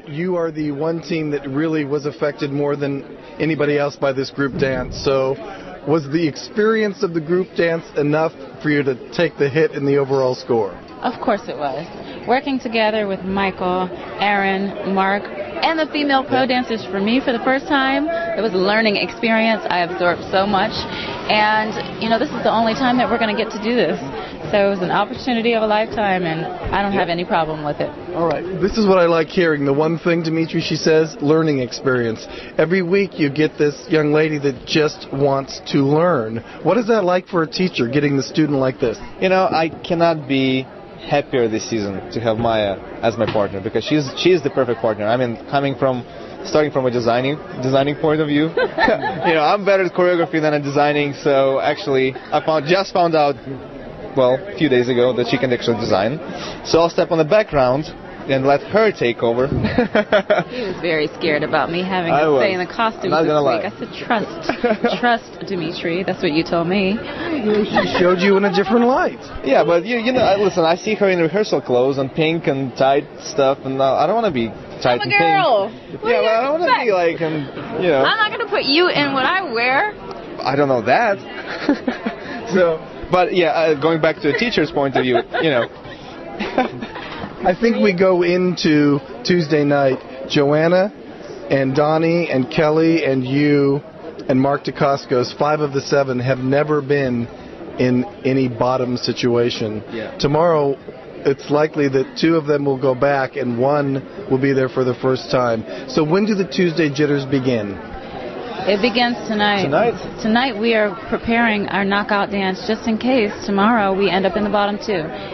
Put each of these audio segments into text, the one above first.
You are the one team that really was affected more than anybody else by this group dance. So was the experience of the group dance enough for you to take the hit in the overall score? Of course it was. Working together with Michael, Aaron, Mark, and the female pro dancers for me for the first time, it was a learning experience. I absorbed so much. And, this is the only time that we're going to get to do this. So it was an opportunity of a lifetime, and I don't have any problem with it. All right. This is what I like hearing. The one thing, Dmitry, she says, learning experience. Every week you get this young lady that just wants to learn. What is that like for a teacher, getting the student like this? I cannot be happier this season to have Mya as my partner, because she's the perfect partner. I mean, starting from a designing point of view, I'm better at choreography than at designing. So actually, I just found out, a few days ago, that she can actually design. So I'll step on the background and let her take over. He was very scared about me having to stay in the costume this week. I said, trust, Dmitry. That's what you told me. She showed you in a different light. Yeah, but listen, I see her in rehearsal clothes and pink and tight stuff, and I don't want to be tight and girl. pink. Yeah, but I don't want to be like, I'm not going to put you in what I wear. I don't know that. But yeah, going back to a teacher's point of view, I think we go into Tuesday night, Joanna and Donnie and Kelly and you and Mark DeCoscos, 5 of the 7, have never been in any bottom situation. Yeah. Tomorrow, it's likely that 2 of them will go back and 1 will be there for the first time. So when do the Tuesday jitters begin? It begins tonight. Tonight we are preparing our knockout dance just in case tomorrow we end up in the bottom 2.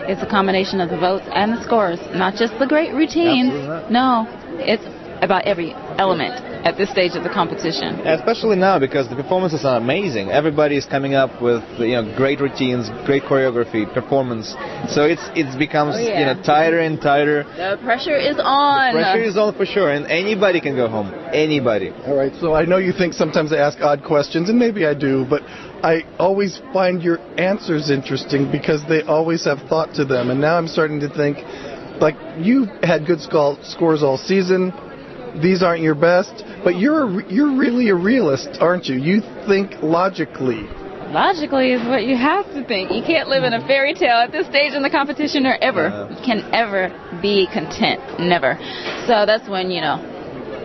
It's a combination of the votes and the scores, not just the great routines. No, it's about every element at this stage of the competition. Yeah, especially now, because the performances are amazing. Everybody is coming up with great routines, great choreography, performance. So it becomes tighter and tighter. The pressure is on. The pressure is on for sure, and anybody can go home. Anybody. All right. So I know you think sometimes I ask odd questions, and maybe I do, but I always find your answers interesting because they always have thought to them. And now I'm starting to think, like, you had good scores all season. These aren't your best, but you're really a realist, aren't you? You think logically. Logically is what you have to think. You can't live in a fairy tale at this stage in the competition or ever. You can ever be content. Never. So that's when,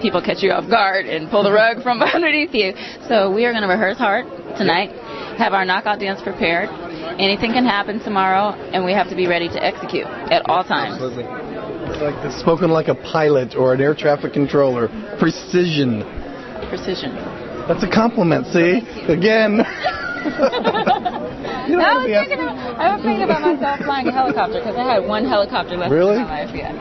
people catch you off guard and pull the rug from underneath you. So we are going to rehearse hard tonight, have our knockout dance prepared. Anything can happen tomorrow, and we have to be ready to execute at all times. Absolutely. It's like this, spoken like a pilot or an air traffic controller. Precision. That's a compliment, see? Again. I was thinking about myself flying a helicopter because I had one helicopter left in my life. Yeah.